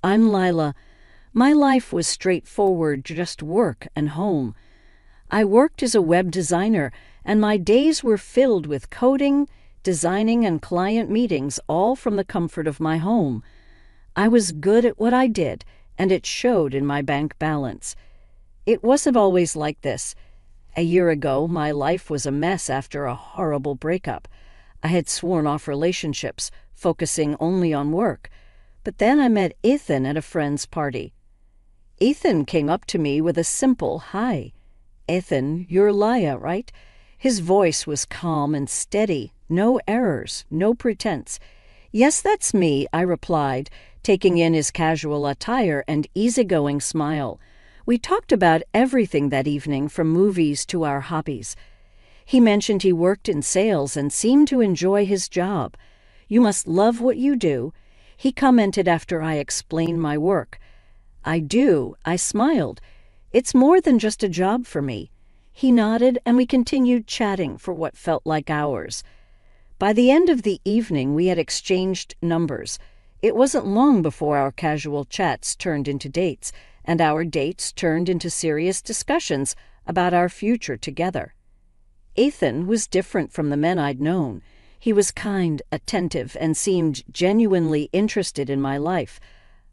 I'm Lila. My life was straightforward, just work and home. I worked as a web designer, and my days were filled with coding, designing, and client meetings, all from the comfort of my home. I was good at what I did, and it showed in my bank balance. It wasn't always like this. A year ago, my life was a mess after a horrible breakup. I had sworn off relationships, focusing only on work. But then I met Ethan at a friend's party. Ethan came up to me with a simple hi. "Ethan, you're Lila, right?" His voice was calm and steady, no errors, no pretense. "Yes, that's me," I replied, taking in his casual attire and easygoing smile. We talked about everything that evening, from movies to our hobbies. He mentioned he worked in sales and seemed to enjoy his job. "You must love what you do," he commented after I explained my work. "I do," I smiled. "It's more than just a job for me." He nodded, and we continued chatting for what felt like hours. By the end of the evening, we had exchanged numbers. It wasn't long before our casual chats turned into dates, and our dates turned into serious discussions about our future together. Ethan was different from the men I'd known. He was kind, attentive, and seemed genuinely interested in my life.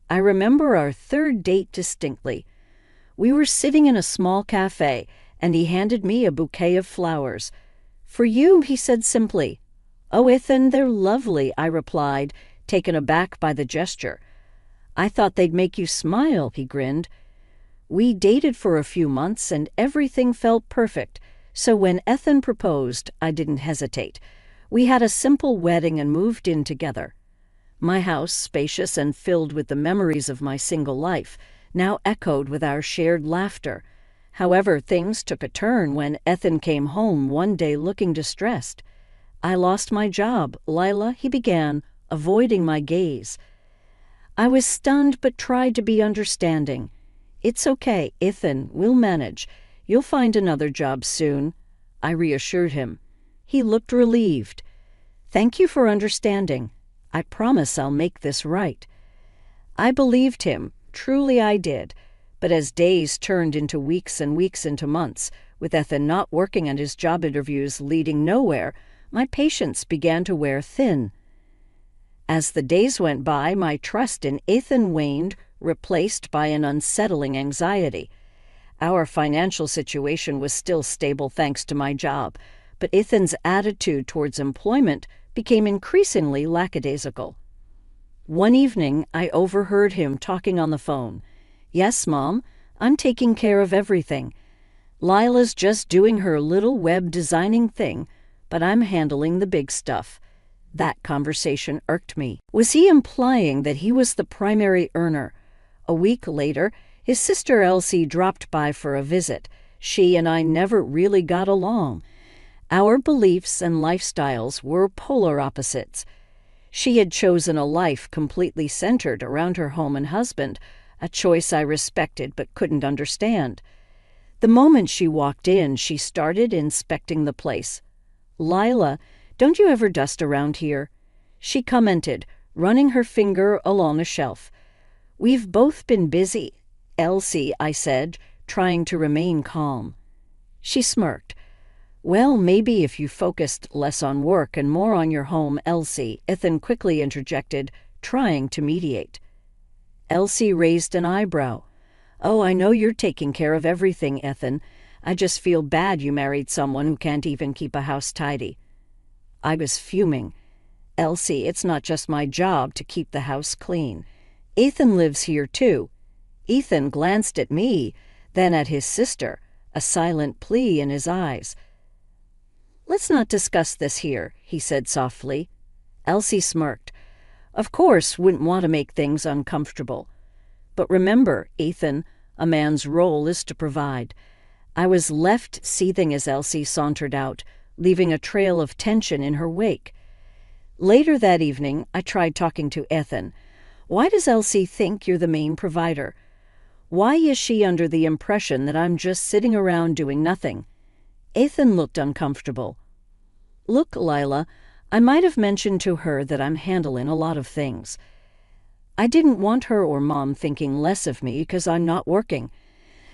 I remember our third date distinctly. We were sitting in a small cafe, and he handed me a bouquet of flowers. "For you," he said simply. "Oh, Ethan, they're lovely," I replied, taken aback by the gesture. "I thought they'd make you smile," he grinned. We dated for a few months, and everything felt perfect, so when Ethan proposed, I didn't hesitate. We had a simple wedding and moved in together. My house, spacious and filled with the memories of my single life, now echoed with our shared laughter. However, things took a turn when Ethan came home one day looking distressed. "I lost my job, Lila," he began, avoiding my gaze. I was stunned but tried to be understanding. "It's okay, Ethan, we'll manage. You'll find another job soon," I reassured him. He looked relieved. "Thank you for understanding. I promise I'll make this right." I believed him, truly I did, but as days turned into weeks and weeks into months, with Ethan not working and his job interviews leading nowhere, my patience began to wear thin. As the days went by, my trust in Ethan waned, replaced by an unsettling anxiety. Our financial situation was still stable thanks to my job, but Ethan's attitude towards employment became increasingly lackadaisical. One evening, I overheard him talking on the phone. "Yes, Mom, I'm taking care of everything. Lila's just doing her little web designing thing, but I'm handling the big stuff." That conversation irked me. Was he implying that he was the primary earner? A week later, his sister Elsie dropped by for a visit. She and I never really got along. Our beliefs and lifestyles were polar opposites. She had chosen a life completely centered around her home and husband, a choice I respected but couldn't understand. The moment she walked in, she started inspecting the place. "Lila, don't you ever dust around here?" she commented, running her finger along a shelf. "We've both been busy, Elsie," I said, trying to remain calm. She smirked. "Well, maybe if you focused less on work and more on your home, Elsie," Ethan quickly interjected, trying to mediate. Elsie raised an eyebrow. "Oh, I know you're taking care of everything, Ethan. I just feel bad you married someone who can't even keep a house tidy." I was fuming. "Elsie, it's not just my job to keep the house clean. Ethan lives here too." Ethan glanced at me, then at his sister, a silent plea in his eyes. "Let's not discuss this here," he said softly. Elsie smirked. "Of course, wouldn't want to make things uncomfortable. But remember, Ethan, a man's role is to provide." I was left seething as Elsie sauntered out, leaving a trail of tension in her wake. Later that evening, I tried talking to Ethan. "Why does Elsie think you're the main provider? Why is she under the impression that I'm just sitting around doing nothing?" Ethan looked uncomfortable. "Look, Lila, I might have mentioned to her that I'm handling a lot of things." I didn't want her or Mom thinking less of me because I'm not working.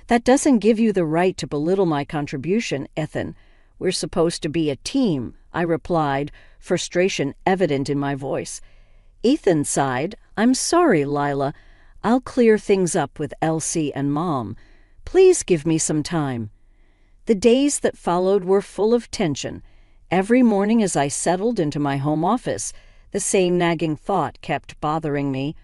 That doesn't give you the right to belittle my contribution, Ethan. We're supposed to be a team, I replied, frustration evident in my voice. Ethan sighed. I'm sorry, Lila. I'll clear things up with Elsie and Mom. Please give me some time. The days that followed were full of tension. Every morning as I settled into my home office, the same nagging thought kept bothering me.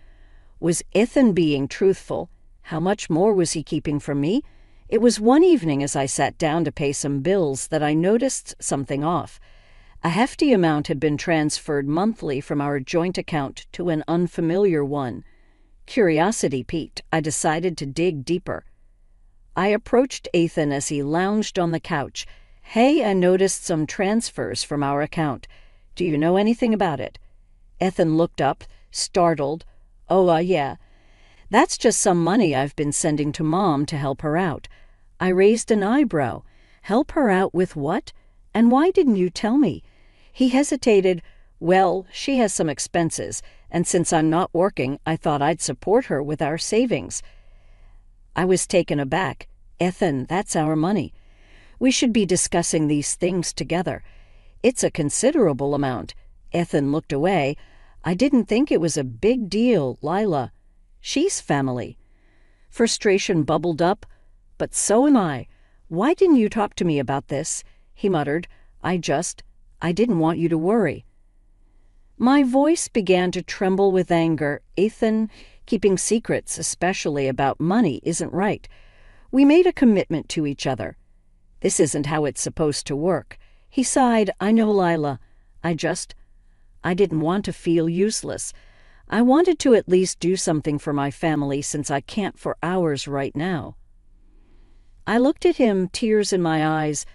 Was Ethan being truthful? How much more was he keeping from me? It was one evening as I sat down to pay some bills that I noticed something off. A hefty amount had been transferred monthly from our joint account to an unfamiliar one. Curiosity piqued, I decided to dig deeper. I approached Ethan as he lounged on the couch. Hey, I noticed some transfers from our account. Do you know anything about it? Ethan looked up, startled. Oh, yeah. That's just some money I've been sending to Mom to help her out. I raised an eyebrow. Help her out with what? And why didn't you tell me? He hesitated. Well, she has some expenses, and since I'm not working, I thought I'd support her with our savings. I was taken aback. Ethan, that's our money. We should be discussing these things together. It's a considerable amount. Ethan looked away. I didn't think it was a big deal, Lila. She's family. Frustration bubbled up. But so am I. Why didn't you talk to me about this? He muttered. I didn't want you to worry. My voice began to tremble with anger. Ethan, keeping secrets, especially about money, isn't right. We made a commitment to each other. This isn't how it's supposed to work. He sighed. I know, Lila. I didn't want to feel useless. I wanted to at least do something for my family since I can't for hours right now. I looked at him, tears in my eyes.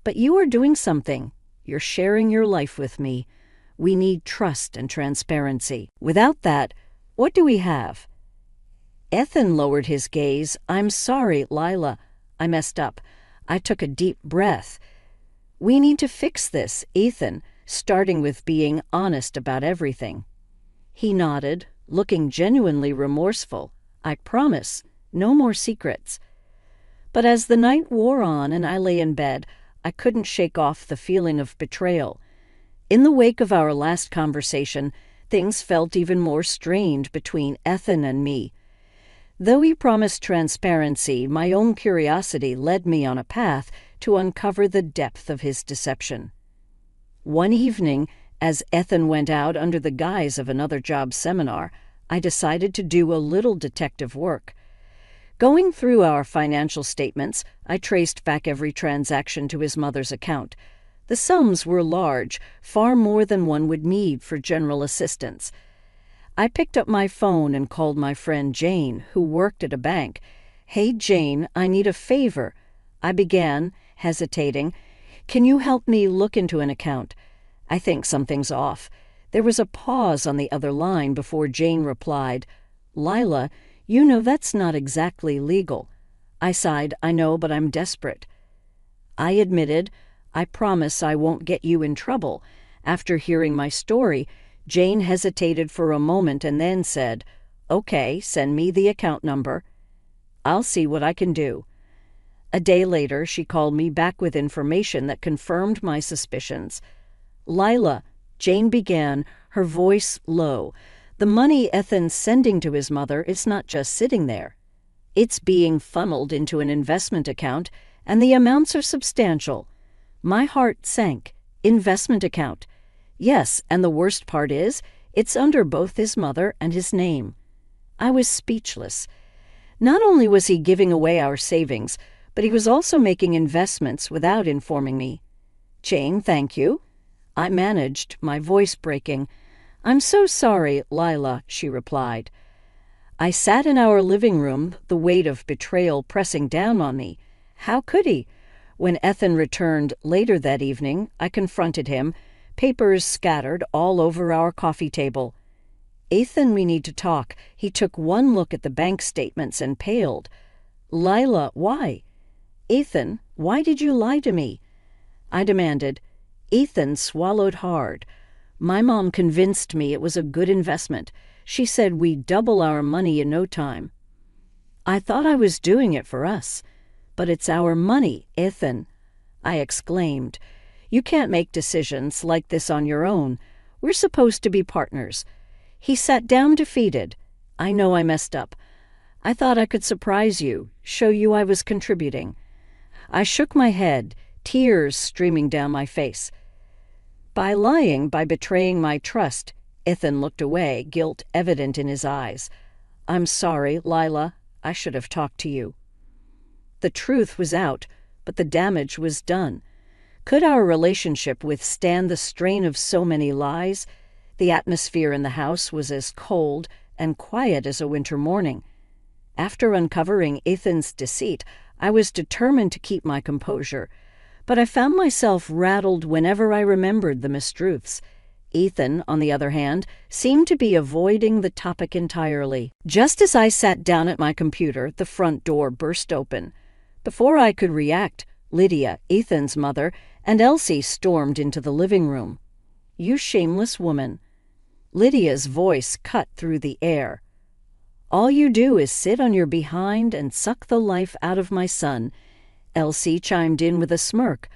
But you are doing something. You're sharing your life with me. We need trust and transparency. Without that, what do we have? Ethan lowered his gaze. I'm sorry, Lila. I messed up. I took a deep breath. We need to fix this, Ethan, starting with being honest about everything. He nodded, looking genuinely remorseful. I promise, no more secrets. But as the night wore on and I lay in bed, I couldn't shake off the feeling of betrayal. In the wake of our last conversation, things felt even more strained between Ethan and me. Though he promised transparency, my own curiosity led me on a path to uncover the depth of his deception. One evening, as Ethan went out under the guise of another job seminar, I decided to do a little detective work. Going through our financial statements, I traced back every transaction to his mother's account. The sums were large, far more than one would need for general assistance. I picked up my phone and called my friend Jane, who worked at a bank. Hey, Jane, I need a favor. I began, hesitating. Can you help me look into an account? I think something's off. There was a pause on the other line before Jane replied, Lila, you know that's not exactly legal. I sighed. I know, but I'm desperate. I admitted, I promise I won't get you in trouble. After hearing my story, Jane hesitated for a moment and then said, Okay, send me the account number. I'll see what I can do. A day later, she called me back with information that confirmed my suspicions. Lila, Jane began, her voice low. The money Ethan's sending to his mother is not just sitting there. It's being funneled into an investment account, and the amounts are substantial. My heart sank. Investment account. Yes, and the worst part is, it's under both his mother and his name. I was speechless. Not only was he giving away our savings, but he was also making investments without informing me. Jane, thank you. I managed, my voice breaking. I'm so sorry, Lila, she replied. I sat in our living room, the weight of betrayal pressing down on me. How could he? When Ethan returned later that evening, I confronted him, papers scattered all over our coffee table. Ethan, we need to talk. He took one look at the bank statements and paled. Lila, why? Ethan, why did you lie to me? I demanded. Ethan swallowed hard. My mom convinced me it was a good investment. She said we'd double our money in no time. I thought I was doing it for us. But it's our money, Ethan, I exclaimed. You can't make decisions like this on your own. We're supposed to be partners. He sat down defeated. I know I messed up. I thought I could surprise you, show you I was contributing. I shook my head, tears streaming down my face. By lying, by betraying my trust, Ethan looked away, guilt evident in his eyes. I'm sorry, Lila. I should have talked to you. The truth was out, but the damage was done. Could our relationship withstand the strain of so many lies? The atmosphere in the house was as cold and quiet as a winter morning. After uncovering Ethan's deceit, I was determined to keep my composure, but I found myself rattled whenever I remembered the mistruths. Ethan, on the other hand, seemed to be avoiding the topic entirely. Just as I sat down at my computer, the front door burst open. Before I could react, Lydia, Ethan's mother, and Elsie stormed into the living room. You shameless woman. Lydia's voice cut through the air. All you do is sit on your behind and suck the life out of my son. Elsie chimed in with a smirk.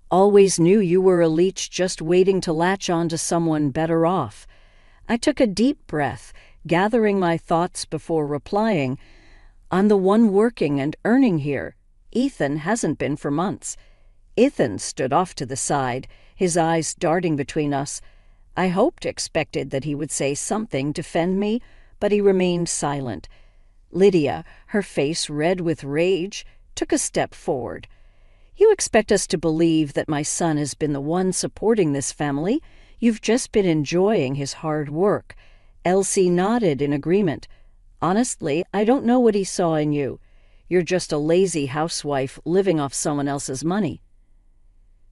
Always knew you were a leech just waiting to latch on to someone better off. I took a deep breath, gathering my thoughts before replying. I'm the one working and earning here. Ethan hasn't been for months. Ethan stood off to the side, his eyes darting between us. I expected that he would say something, defend me, but he remained silent. Lydia, her face red with rage, took a step forward. You expect us to believe that my son has been the one supporting this family? You've just been enjoying his hard work. Elsie nodded in agreement. Honestly, I don't know what he saw in you. You're just a lazy housewife living off someone else's money.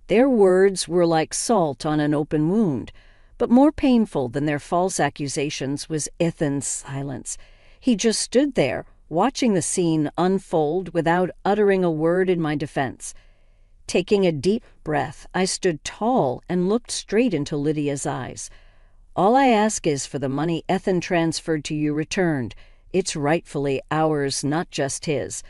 Their words were like salt on an open wound, but more painful than their false accusations was Ethan's silence. He just stood there, watching the scene unfold without uttering a word in my defense. Taking a deep breath, I stood tall and looked straight into Lydia's eyes. All I ask is for the money Ethan transferred to you returned. It's rightfully ours, not just his.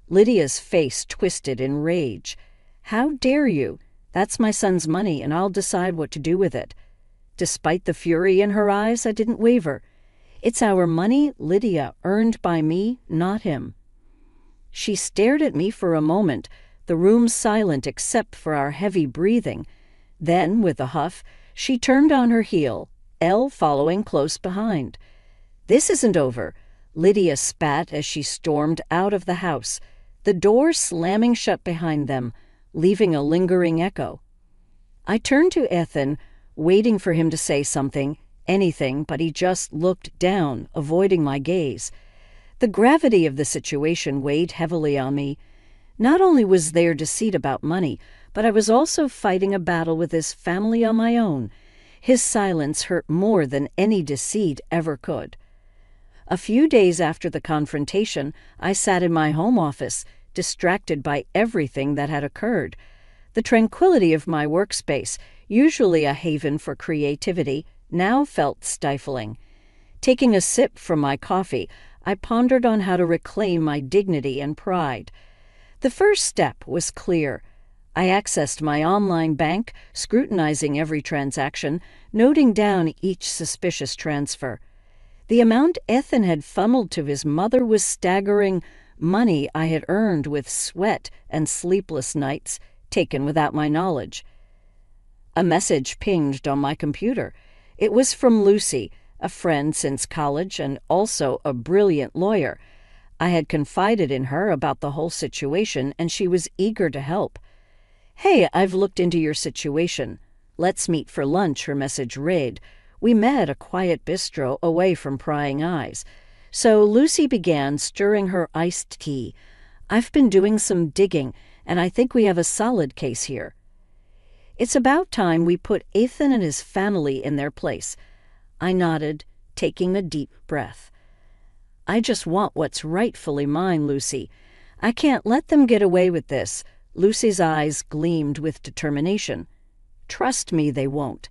Lydia's face twisted in rage. How dare you? That's my son's money, and I'll decide what to do with it. Despite the fury in her eyes, I didn't waver. It's our money, Lydia, earned by me, not him. She stared at me for a moment, the room silent except for our heavy breathing. Then, with a huff, she turned on her heel, Elle following close behind. This isn't over. Lydia spat as she stormed out of the house, the door slamming shut behind them, leaving a lingering echo. I turned to Ethan, waiting for him to say something, anything, but he just looked down, avoiding my gaze. The gravity of the situation weighed heavily on me. Not only was there deceit about money, but I was also fighting a battle with his family on my own. His silence hurt more than any deceit ever could. A few days after the confrontation, I sat in my home office, distracted by everything that had occurred. The tranquility of my workspace, usually a haven for creativity, now felt stifling. Taking a sip from my coffee, I pondered on how to reclaim my dignity and pride. The first step was clear. I accessed my online bank, scrutinizing every transaction, noting down each suspicious transfer. The amount Ethan had funneled to his mother was staggering, money I had earned with sweat and sleepless nights, taken without my knowledge. A message pinged on my computer. It was from Lucy, a friend since college and also a brilliant lawyer. I had confided in her about the whole situation, and she was eager to help. Hey, I've looked into your situation. Let's meet for lunch, her message read. We met at a quiet bistro away from prying eyes. So Lucy began stirring her iced tea. I've been doing some digging, and I think we have a solid case here. It's about time we put Ethan and his family in their place. I nodded, taking a deep breath. I just want what's rightfully mine, Lucy. I can't let them get away with this. Lucy's eyes gleamed with determination. Trust me, they won't.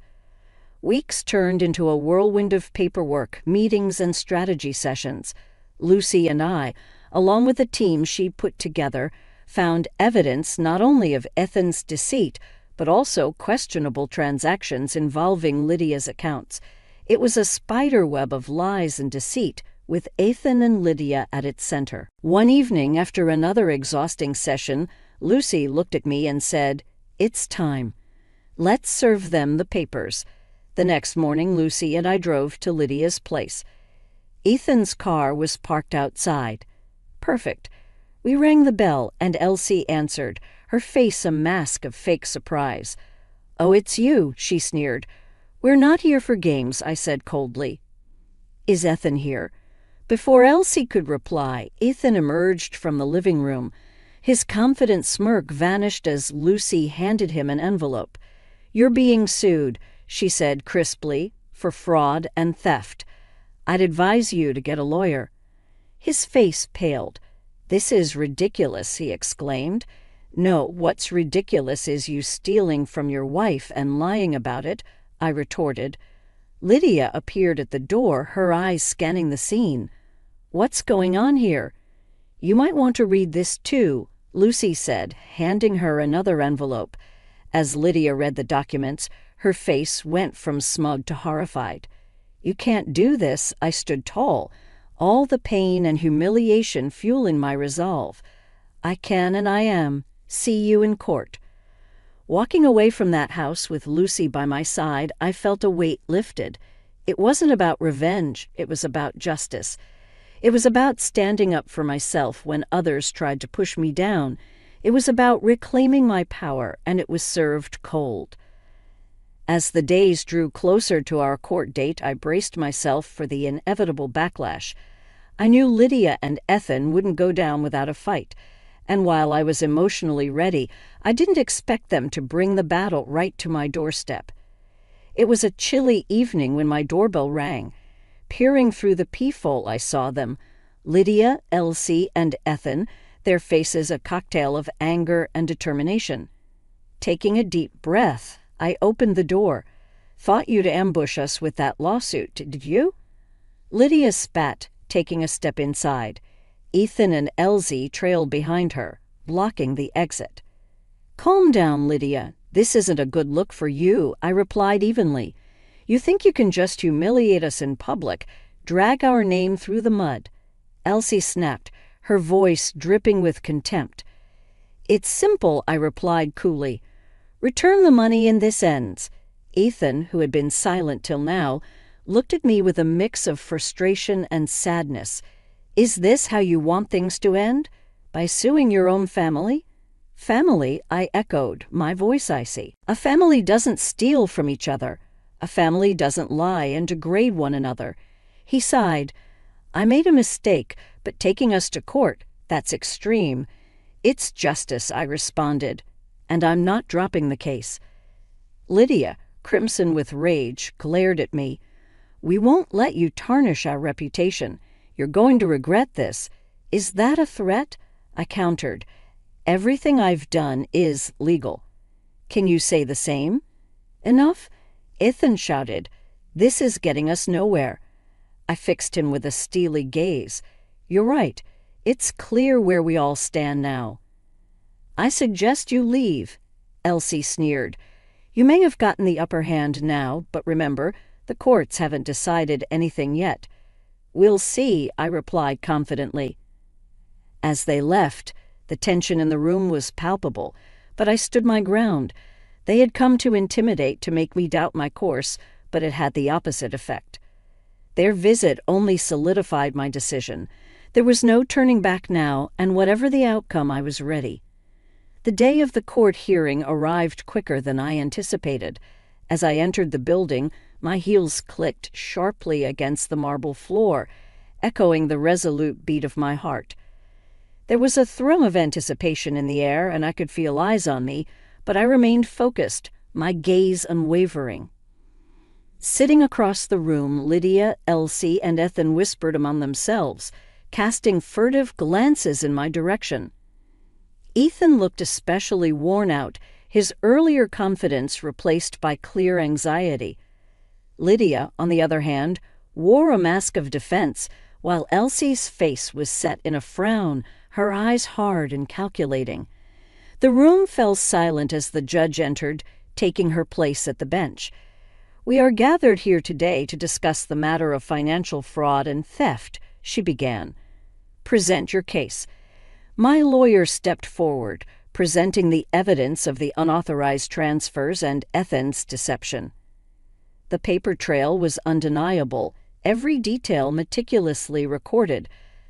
Weeks turned into a whirlwind of paperwork, meetings, and strategy sessions. Lucy and I, along with the team she put together, found evidence not only of Ethan's deceit, but also questionable transactions involving Lydia's accounts. It was a spider web of lies and deceit, with Ethan and Lydia at its center. One evening, after another exhausting session, Lucy looked at me and said, "It's time. Let's serve them the papers." The next morning, Lucy and I drove to Lydia's place. Ethan's car was parked outside. Perfect. We rang the bell, and Elsie answered, her face a mask of fake surprise. "Oh, it's you," she sneered. "We're not here for games," I said coldly. "Is Ethan here?" Before Elsie could reply, Ethan emerged from the living room. His confident smirk vanished as Lucy handed him an envelope. "You're being sued," she said crisply, "for fraud and theft. I'd advise you to get a lawyer." His face paled. "This is ridiculous," he exclaimed. "No, what's ridiculous is you stealing from your wife and lying about it," I retorted. Lydia appeared at the door, her eyes scanning the scene. "What's going on here?" "You might want to read this too," Lucy said, handing her another envelope. As Lydia read the documents, her face went from smug to horrified. "You can't do this," I stood tall, all the pain and humiliation fueling my resolve. "I can and I am. See you in court." Walking away from that house with Lucy by my side, I felt a weight lifted. It wasn't about revenge, it was about justice. It was about standing up for myself when others tried to push me down. It was about reclaiming my power, and it was served cold. As the days drew closer to our court date, I braced myself for the inevitable backlash. I knew Lydia and Ethan wouldn't go down without a fight, and while I was emotionally ready, I didn't expect them to bring the battle right to my doorstep. It was a chilly evening when my doorbell rang. Peering through the peephole, I saw them, Lydia, Elsie, and Ethan, their faces a cocktail of anger and determination. Taking a deep breath, I opened the door. "Thought you'd ambush us with that lawsuit, did you?" Lydia spat, taking a step inside. Ethan and Elsie trailed behind her, blocking the exit. "Calm down, Lydia. This isn't a good look for you," I replied evenly. "You think you can just humiliate us in public, drag our name through the mud?" Elsie snapped, her voice dripping with contempt. "It's simple," I replied coolly. "Return the money and this ends." Ethan, who had been silent till now, looked at me with a mix of frustration and sadness. "Is this how you want things to end? By suing your own family?" "Family," I echoed, my voice icy. "A family doesn't steal from each other. A family doesn't lie and degrade one another." He sighed. "I made a mistake, but taking us to court, that's extreme." "It's justice," I responded, "and I'm not dropping the case." Lydia, crimson with rage, glared at me. "We won't let you tarnish our reputation. You're going to regret this." "Is that a threat?" I countered. "Everything I've done is legal." "Can you say the same?" "Enough?" Ethan shouted. "This is getting us nowhere." I fixed him with a steely gaze. "You're right. It's clear where we all stand now." "I suggest you leave," Elsie sneered. "You may have gotten the upper hand now, but remember, the courts haven't decided anything yet." "We'll see," I replied confidently. As they left, the tension in the room was palpable, but I stood my ground. They had come to intimidate, to make me doubt my course, but it had the opposite effect. Their visit only solidified my decision. There was no turning back now, and whatever the outcome, I was ready. The day of the court hearing arrived quicker than I anticipated. As I entered the building, my heels clicked sharply against the marble floor, echoing the resolute beat of my heart. There was a thrill of anticipation in the air, and I could feel eyes on me, but I remained focused, my gaze unwavering. Sitting across the room, Lydia, Elsie, and Ethan whispered among themselves, casting furtive glances in my direction. Ethan looked especially worn out, his earlier confidence replaced by clear anxiety. Lydia, on the other hand, wore a mask of defense, while Elsie's face was set in a frown, her eyes hard and calculating. The room fell silent as the judge entered, taking her place at the bench. "We are gathered here today to discuss the matter of financial fraud and theft," she began. "Present your case." My lawyer stepped forward, presenting the evidence of the unauthorized transfers and Ethan's deception. The paper trail was undeniable, every detail meticulously recorded.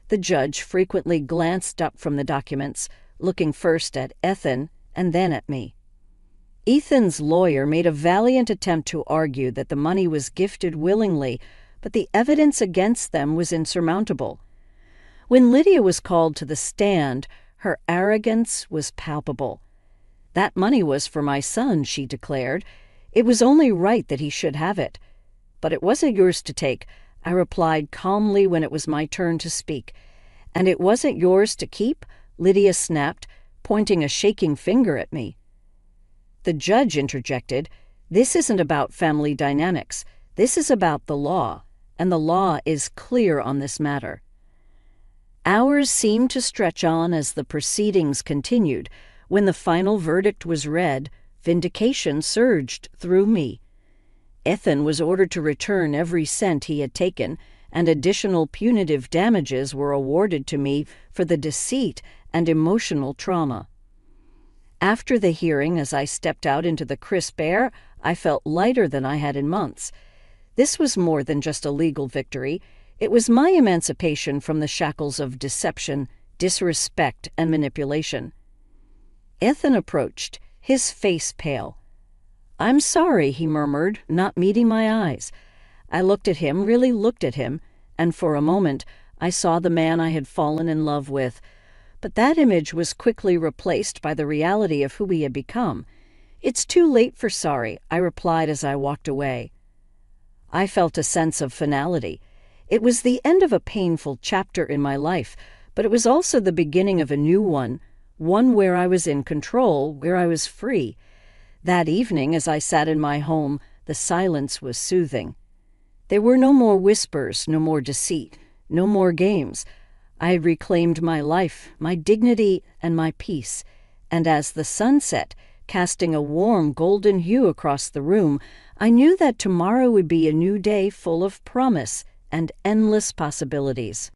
The judge frequently glanced up from the documents, looking first at Ethan and then at me. Ethan's lawyer made a valiant attempt to argue that the money was gifted willingly, but the evidence against them was insurmountable. When Lydia was called to the stand, her arrogance was palpable. "That money was for my son," she declared. "It was only right that he should have it." "But it wasn't yours to take," I replied calmly when it was my turn to speak. "And it wasn't yours to keep?" Lydia snapped, pointing a shaking finger at me. The judge interjected, "This isn't about family dynamics. This is about the law, and the law is clear on this matter." Hours seemed to stretch on as the proceedings continued. When the final verdict was read, vindication surged through me. Ethan was ordered to return every cent he had taken, and additional punitive damages were awarded to me for the deceit and emotional trauma. After the hearing, as I stepped out into the crisp air, I felt lighter than I had in months. This was more than just a legal victory. It was my emancipation from the shackles of deception, disrespect, and manipulation. Ethan approached, his face pale. "I'm sorry," he murmured, not meeting my eyes. I looked at him, really looked at him, and for a moment I saw the man I had fallen in love with. But that image was quickly replaced by the reality of who he had become. "It's too late for sorry," I replied as I walked away. I felt a sense of finality. It was the end of a painful chapter in my life, but it was also the beginning of a new one where I was in control, where I was free. That evening, as I sat in my home, the silence was soothing. There were no more whispers, no more deceit, no more games. I had reclaimed my life, my dignity, and my peace, and as the sun set, casting a warm golden hue across the room, I knew that tomorrow would be a new day full of promise and endless possibilities.